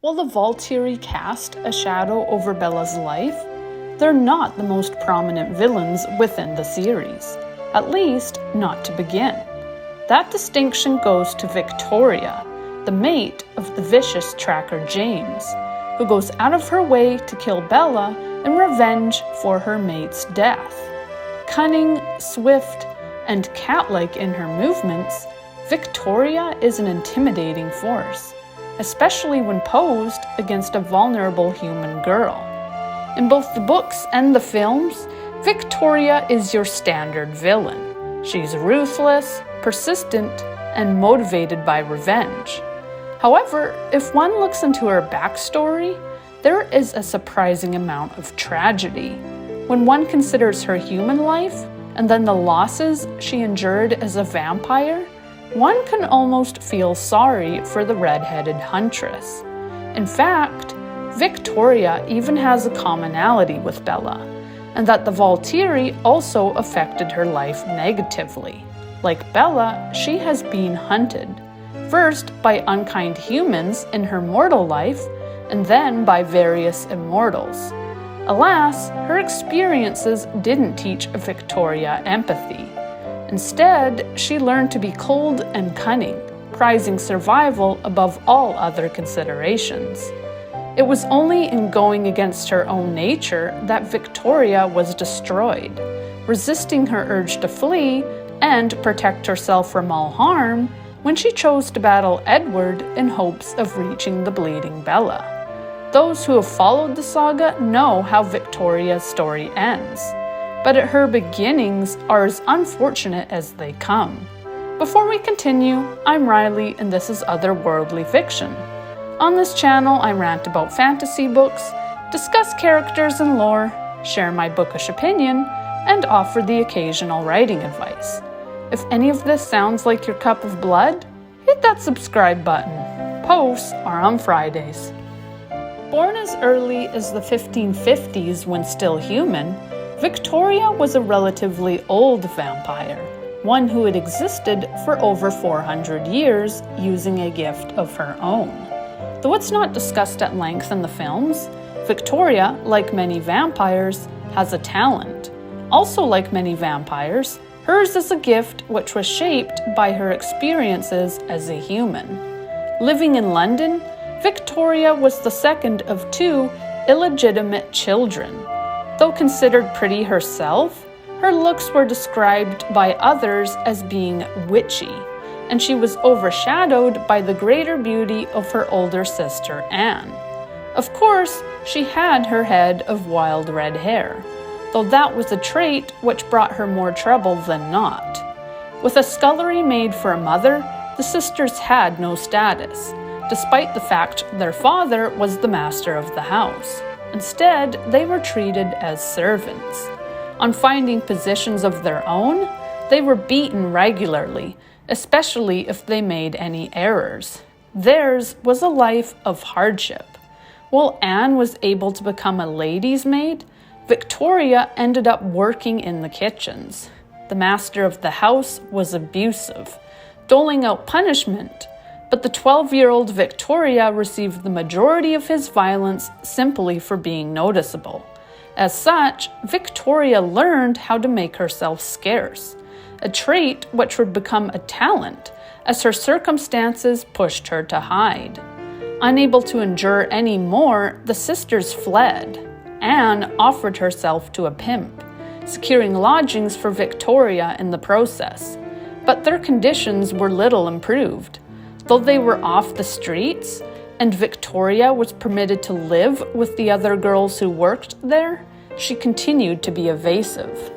While the Valkyrie cast a shadow over Bella's life, they're not the most prominent villains within the series, at least not to begin. That distinction goes to Victoria, the mate of the vicious tracker James, who goes out of her way to kill Bella in revenge for her mate's death. Cunning, swift, and cat-like in her movements, Victoria is an intimidating force, especially when posed against a vulnerable human girl. In both the books and the films, Victoria is your standard villain. She's ruthless, persistent, and motivated by revenge. However, if one looks into her backstory, there is a surprising amount of tragedy. When one considers her human life, and then the losses she endured as a vampire, one can almost feel sorry for the red-headed huntress. In fact, Victoria even has a commonality with Bella, and that the Valkyrie also affected her life negatively. Like Bella, she has been hunted, first by unkind humans in her mortal life, and then by various immortals. Alas, her experiences didn't teach Victoria empathy. Instead, she learned to be cold and cunning, prizing survival above all other considerations. It was only in going against her own nature that Victoria was destroyed. Resisting her urge to flee and protect herself from all harm, when she chose to battle Edward in hopes of reaching the bleeding Bella. Those who have followed the saga know how Victoria's story ends, but her beginnings are as unfortunate as they come. Before we continue, I'm Riley and this is Otherworldly Fiction. On this channel, I rant about fantasy books, discuss characters and lore, share my bookish opinion, and offer the occasional writing advice. If any of this sounds like your cup of blood, hit that subscribe button. Posts are on Fridays. Born as early as the 1550s when still human, Victoria was a relatively old vampire, one who had existed for over 400 years using a gift of her own. Though it's not discussed at length in the films, Victoria, like many vampires, has a talent. Also like many vampires, hers is a gift which was shaped by her experiences as a human. Living in London, Victoria was the second of two illegitimate children. Though considered pretty herself, her looks were described by others as being witchy, and she was overshadowed by the greater beauty of her older sister Anne. Of course, she had her head of wild red hair, though that was a trait which brought her more trouble than not. With a scullery maid for a mother, the sisters had no status, despite the fact their father was the master of the house. Instead, they were treated as servants. On finding positions of their own, they were beaten regularly, especially if they made any errors. Theirs was a life of hardship. While Anne was able to become a lady's maid, Victoria ended up working in the kitchens. The master of the house was abusive, doling out punishment, but the 12-year-old Victoria received the majority of his violence simply for being noticeable. As such, Victoria learned how to make herself scarce, a trait which would become a talent as her circumstances pushed her to hide. Unable to endure any more, the sisters fled. Anne offered herself to a pimp, securing lodgings for Victoria in the process, but their conditions were little improved. Though they were off the streets, and Victoria was permitted to live with the other girls who worked there, she continued to be evasive.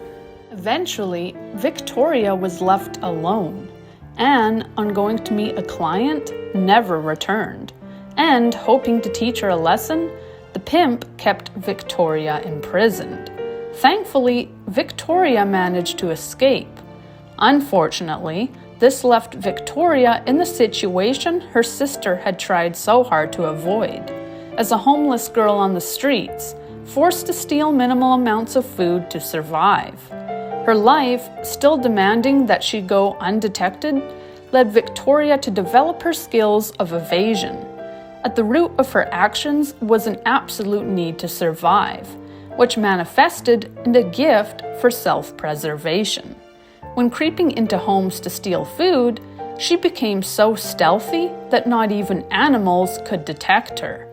Eventually, Victoria was left alone. Anne, on going to meet a client, never returned, and hoping to teach her a lesson, the pimp kept Victoria imprisoned. Thankfully, Victoria managed to escape. Unfortunately, this left Victoria in the situation her sister had tried so hard to avoid, as a homeless girl on the streets, forced to steal minimal amounts of food to survive. Her life, still demanding that she go undetected, led Victoria to develop her skills of evasion. At the root of her actions was an absolute need to survive, which manifested in a gift for self-preservation. When creeping into homes to steal food, she became so stealthy that not even animals could detect her.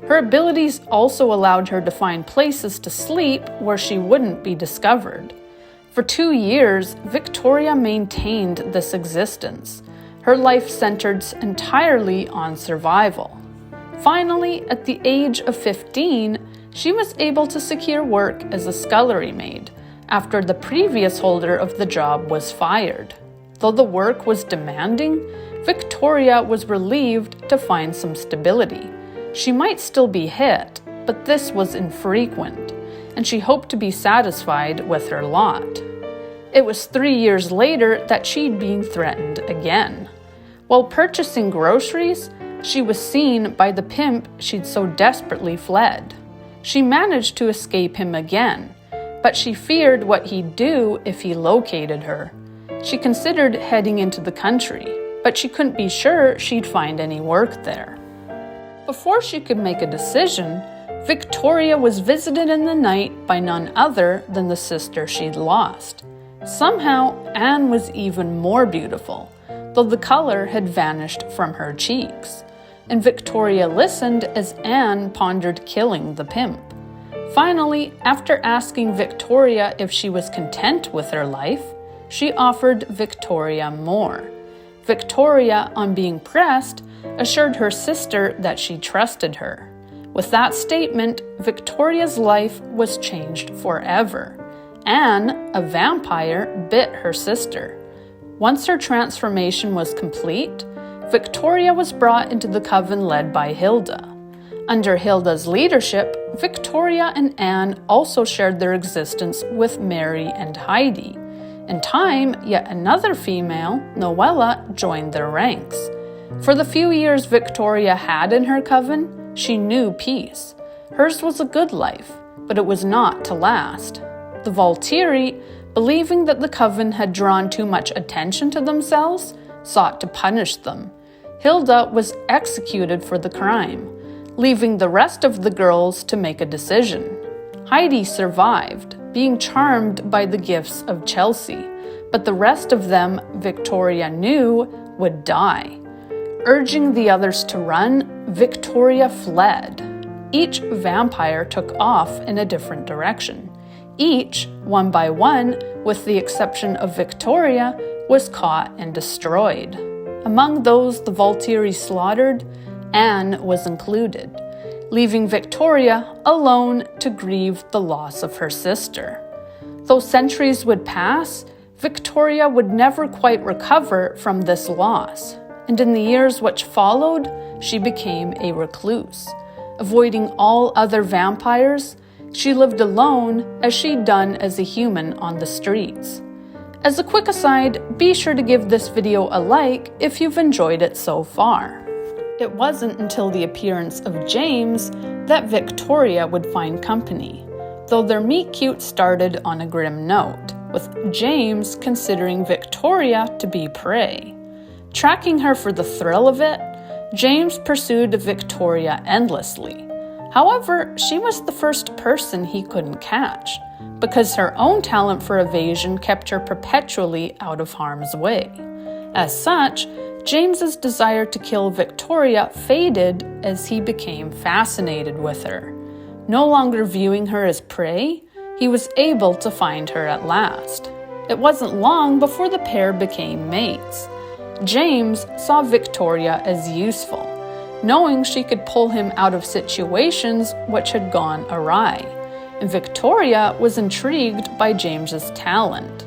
Her abilities also allowed her to find places to sleep where she wouldn't be discovered. For 2 years, Victoria maintained this existence. Her life centered entirely on survival. Finally, at the age of 15, she was able to secure work as a scullery maid after the previous holder of the job was fired. Though the work was demanding, Victoria was relieved to find some stability. She might still be hit, but this was infrequent, and she hoped to be satisfied with her lot. It was 3 years later that she'd been threatened again. While purchasing groceries, she was seen by the pimp she'd so desperately fled. She managed to escape him again, but she feared what he'd do if he located her. She considered heading into the country, but she couldn't be sure she'd find any work there. Before she could make a decision, Victoria was visited in the night by none other than the sister she'd lost. Somehow, Anne was even more beautiful, though the color had vanished from her cheeks, and Victoria listened as Anne pondered killing the pimp. Finally, after asking Victoria if she was content with her life, she offered Victoria more. Victoria, on being pressed, assured her sister that she trusted her. With that statement, Victoria's life was changed forever. Anne, a vampire, bit her sister. Once her transformation was complete, Victoria was brought into the coven led by Hilda. Under Hilda's leadership, Victoria and Anne also shared their existence with Mary and Heidi. In time, yet another female, Noella, joined their ranks. For the few years Victoria had in her coven, she knew peace. Hers was a good life, but it was not to last. The Volturi, believing that the coven had drawn too much attention to themselves, sought to punish them. Hilda was executed for the crime, leaving the rest of the girls to make a decision. Heidi survived, being charmed by the gifts of Chelsea, but the rest of them, Victoria knew, would die. Urging the others to run, Victoria fled. Each vampire took off in a different direction. Each, one by one, with the exception of Victoria, was caught and destroyed. Among those the Volturi slaughtered, Anne was included, leaving Victoria alone to grieve the loss of her sister. Though centuries would pass, Victoria would never quite recover from this loss, and in the years which followed, she became a recluse. Avoiding all other vampires, she lived alone as she'd done as a human on the streets. As a quick aside, be sure to give this video a like if you've enjoyed it so far. It wasn't until the appearance of James that Victoria would find company, though their meet-cute started on a grim note, with James considering Victoria to be prey. Tracking her for the thrill of it, James pursued Victoria endlessly. However, she was the first person he couldn't catch, because her own talent for evasion kept her perpetually out of harm's way. As such, James's desire to kill Victoria faded as he became fascinated with her. No longer viewing her as prey, he was able to find her at last. It wasn't long before the pair became mates. James saw Victoria as useful, knowing she could pull him out of situations which had gone awry, and Victoria was intrigued by James's talent.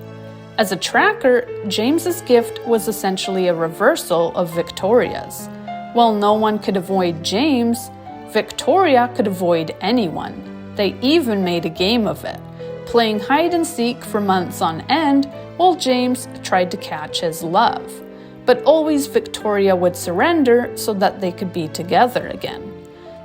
As a tracker, James's gift was essentially a reversal of Victoria's. While no one could avoid James, Victoria could avoid anyone. They even made a game of it, playing hide and seek for months on end while James tried to catch his love. But always Victoria would surrender so that they could be together again.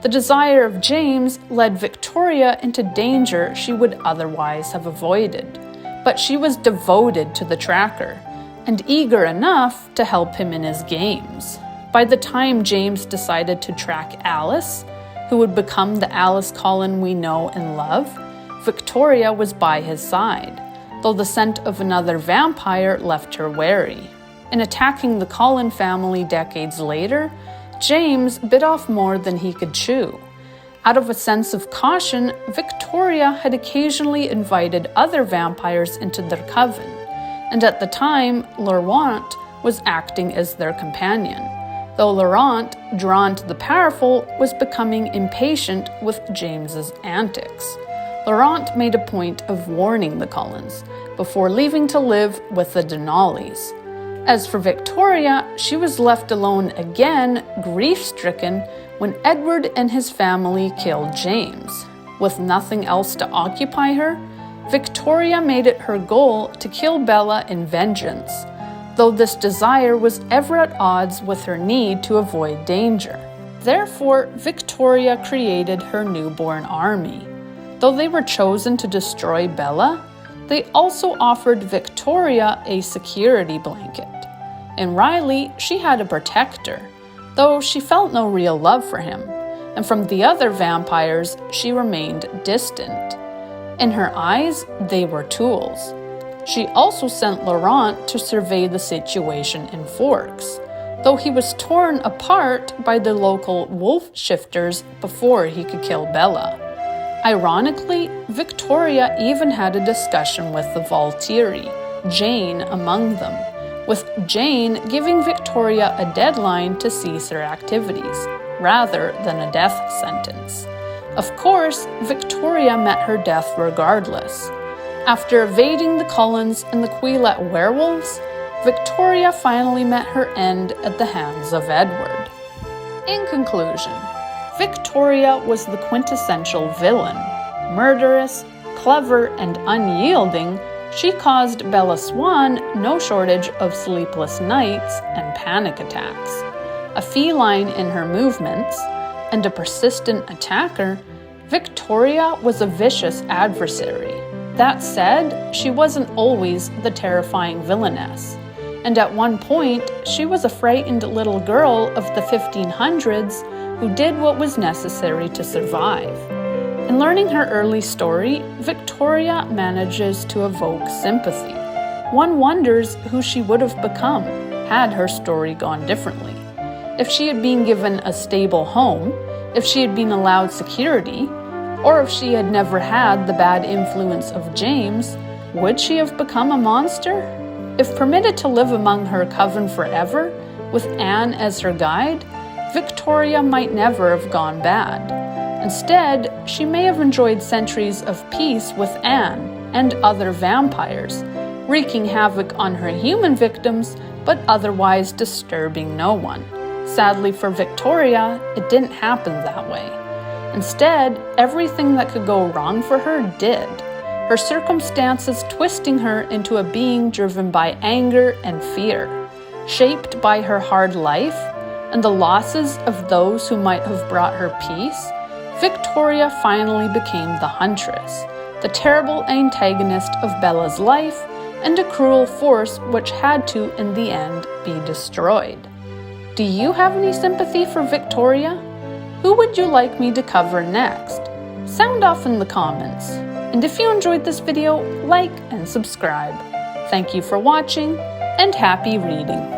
The desire of James led Victoria into danger she would otherwise have avoided, but she was devoted to the tracker and eager enough to help him in his games. By the time James decided to track Alice, who would become the Alice Cullen we know and love, Victoria was by his side, though the scent of another vampire left her wary. In attacking the Cullen family decades later, James bit off more than he could chew. Out of a sense of caution, Victoria had occasionally invited other vampires into their coven, and at the time, Laurent was acting as their companion, though Laurent, drawn to the powerful, was becoming impatient with James's antics. Laurent made a point of warning the Cullens before leaving to live with the Denali's. As for Victoria, she was left alone again, grief-stricken, when Edward and his family killed James. With nothing else to occupy her, Victoria made it her goal to kill Bella in vengeance, though this desire was ever at odds with her need to avoid danger. Therefore, Victoria created her newborn army. Though they were chosen to destroy Bella, they also offered Victoria a security blanket. In Riley, she had a protector, though she felt no real love for him, and from the other vampires, she remained distant. In her eyes, they were tools. She also sent Laurent to survey the situation in Forks, though he was torn apart by the local wolf shifters before he could kill Bella. Ironically, Victoria even had a discussion with the Volturi, Jane among them, with Jane giving Victoria a deadline to cease her activities, rather than a death sentence. Of course, Victoria met her death regardless. After evading the Cullens and the Quillette werewolves, Victoria finally met her end at the hands of Edward. In conclusion, Victoria was the quintessential villain. Murderous, clever, and unyielding, she caused Bella Swan no shortage of sleepless nights and panic attacks. A feline in her movements, and a persistent attacker, Victoria was a vicious adversary. That said, she wasn't always the terrifying villainess, and at one point, she was a frightened little girl of the 1500s who did what was necessary to survive. In learning her early story, Victoria manages to evoke sympathy. One wonders who she would have become had her story gone differently. If she had been given a stable home, if she had been allowed security, or if she had never had the bad influence of James, would she have become a monster? If permitted to live among her coven forever, with Anne as her guide, Victoria might never have gone bad. Instead, she may have enjoyed centuries of peace with Anne and other vampires, wreaking havoc on her human victims, but otherwise disturbing no one. Sadly for Victoria, it didn't happen that way. Instead, everything that could go wrong for her did, her circumstances twisting her into a being driven by anger and fear. Shaped by her hard life and the losses of those who might have brought her peace, Victoria finally became the Huntress, the terrible antagonist of Bella's life, and a cruel force which had to, in the end, be destroyed. Do you have any sympathy for Victoria? Who would you like me to cover next? Sound off in the comments. And if you enjoyed this video, like and subscribe. Thank you for watching, and happy reading.